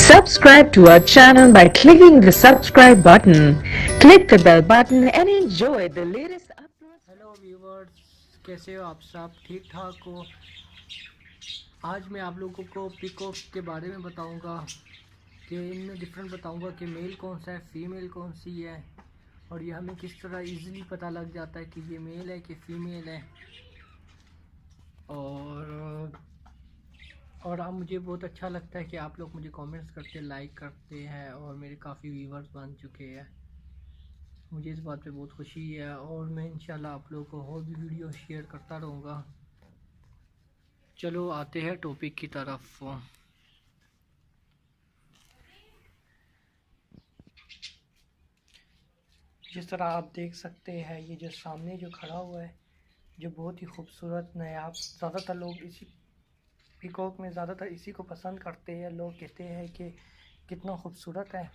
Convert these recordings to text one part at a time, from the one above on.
Subscribe to our channel by clicking the subscribe button. Click the bell button and enjoy the latest uploads. Hello viewers, कैसे हो आप सब? ठीक ठाक हो? आज मैं आप लोगों को पीकॉक के बारे में बताऊंगा कि इनमें डिफरेंट बताऊंगा कि मेल कौन सा है, फीमेल कौन सी है, और ये हमें किस तरह इजीली पता लग जाता है कि ये मेल है कि फीमेल है। और आप मुझे बहुत अच्छा लगता है कि आप लोग मुझे कमेंट्स करते, लाइक करते हैं, और मेरे काफ़ी व्यूवर्स बन चुके हैं। मुझे इस बात पे बहुत खुशी है, और मैं इंशाल्लाह आप लोगों को और भी वीडियो शेयर करता रहूँगा। चलो आते हैं टॉपिक की तरफ। जिस तरह आप देख सकते हैं, ये जो सामने जो खड़ा हुआ है, जो बहुत ही खूबसूरत नायाब, ज़्यादातर लोग इसी पीकॉक में ज़्यादातर इसी को पसंद करते हैं। लोग कहते हैं कि कितना खूबसूरत है।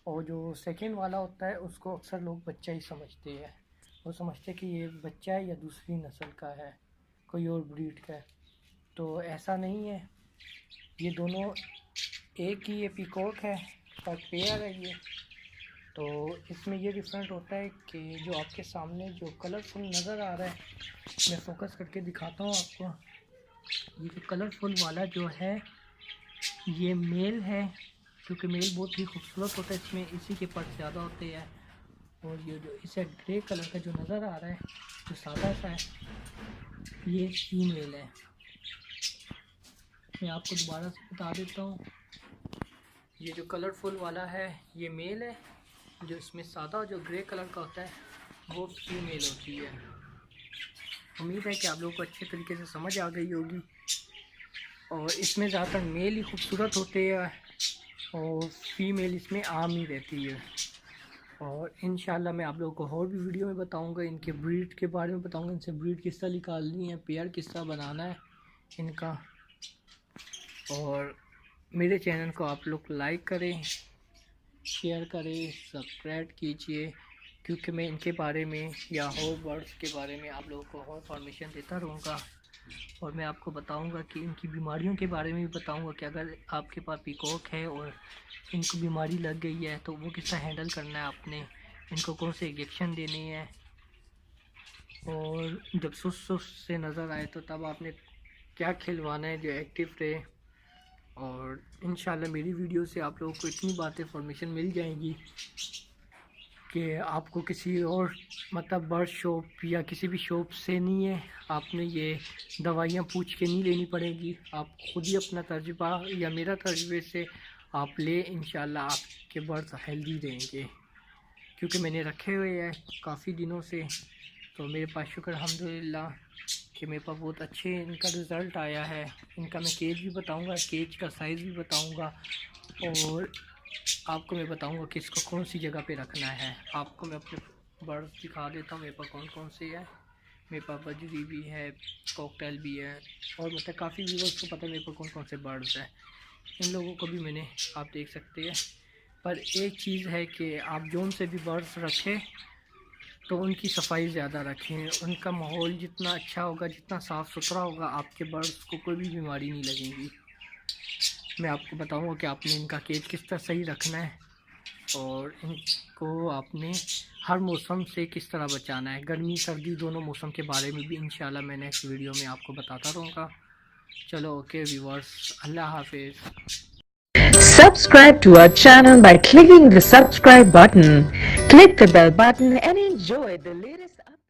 और जो सेकंड वाला होता है उसको अक्सर लोग बच्चा ही समझते हैं। वो समझते हैं कि ये बच्चा है या दूसरी नस्ल का है, कोई और ब्रीड का है। तो ऐसा नहीं है, ये दोनों एक ही ये पीकॉक है और पेयर है ये। तो इसमें ये डिफरेंट होता है कि जो आपके सामने जो कलरफुल नज़र आ रहा है, मैं फोकस करके दिखाता हूँ आपको। ये जो कलरफुल वाला जो है ये मेल है, क्योंकि मेल बहुत ही खूबसूरत होता है, इसमें इसी के पर ज़्यादा होते हैं। और ये जो इसे ग्रे कलर का जो नज़र आ रहा है, जो सादा सा है, ये फीमेल है। मैं आपको दोबारा से बता देता हूँ, ये जो कलरफुल वाला है ये मेल है, जो इसमें सादा जो ग्रे कलर का होता है वो फीमेल होती है। उम्मीद है कि आप लोगों को अच्छे तरीके से समझ आ गई होगी। और इसमें ज़्यादातर मेल ही खूबसूरत होते हैं और फीमेल इसमें आम ही रहती है। और इंशाल्लाह मैं आप लोगों को और भी वीडियो में बताऊंगा, इनके ब्रीड के बारे में बताऊंगा, इनसे ब्रीड किस तरह निकालनी है, पेयर किस तरह बनाना है इनका। और मेरे चैनल को आप लोग लाइक करें, शेयर करें, सब्सक्राइब कीजिए, क्योंकि मैं इनके बारे में या और बर्ड्स के बारे में आप लोगों को और इन्फॉर्मेशन देता रहूँगा। और मैं आपको बताऊंगा कि इनकी बीमारियों के बारे में भी बताऊंगा कि अगर आपके पास पीकॉक है और इनको बीमारी लग गई है तो वो किस तरह हैंडल करना है आपने, इनको कौन से इंजेक्शन देने हैं, और जब सुस्त से नज़र आए तो तब आपने क्या खिलवाना है जो एक्टिव रहे। और इंशाल्लाह मेरी वीडियो से आप लोगों को इतनी बातें इन्फॉर्मेशन मिल जाएंगी कि आपको किसी और मतलब बर्ड शॉप या किसी भी शॉप से नहीं है, आपने ये दवाइयाँ पूछ के नहीं लेनी पड़ेगी। आप खुद ही अपना तजुर्बा या मेरा तजुर्बे से आप ले, इंशाल्लाह आपके बर्ड्स हेल्दी रहेंगे। क्योंकि मैंने रखे हुए हैं काफ़ी दिनों से, तो मेरे पास शुक्र अल्हम्दुलिल्लाह कि मेरे पास बहुत अच्छे इनका रिज़ल्ट आया है। इनका मैं केज भी बताऊँगा, केज का साइज़ भी बताऊँगा, और आपको मैं बताऊंगा कि इसको कौन सी जगह पे रखना है। आपको मैं अपने बर्ड्स दिखा देता हूँ, मेरे पास कौन कौन से है। मेरे पास बजरी भी है, कॉकटेल भी है, और मतलब काफ़ी व्यूअर्स को पता है मेरे पास कौन कौन से बर्ड्स हैं। इन लोगों को भी मैंने, आप देख सकते हैं। पर एक चीज़ है कि आप जोन से भी बर्ड्स रखें तो उनकी सफाई ज़्यादा रखें। उनका माहौल जितना अच्छा होगा, जितना साफ़ सुथरा होगा, आपके बर्ड्स को कोई भी बीमारी नहीं लगेगी। मैं आपको बताऊंगा कि आपने इनका केज किस तरह सही रखना है, और इनको आपने हर मौसम से किस तरह बचाना है, गर्मी सर्दी दोनों मौसम के बारे में भी इंशाल्लाह मैं नेक्स्ट वीडियो में आपको बताता रहूँगा। चलो ओके व्यूअर्स, अल्लाह हाफिज़। Subscribe to our channel by clicking the subscribe button. Click the bell button and enjoy the latest uploads.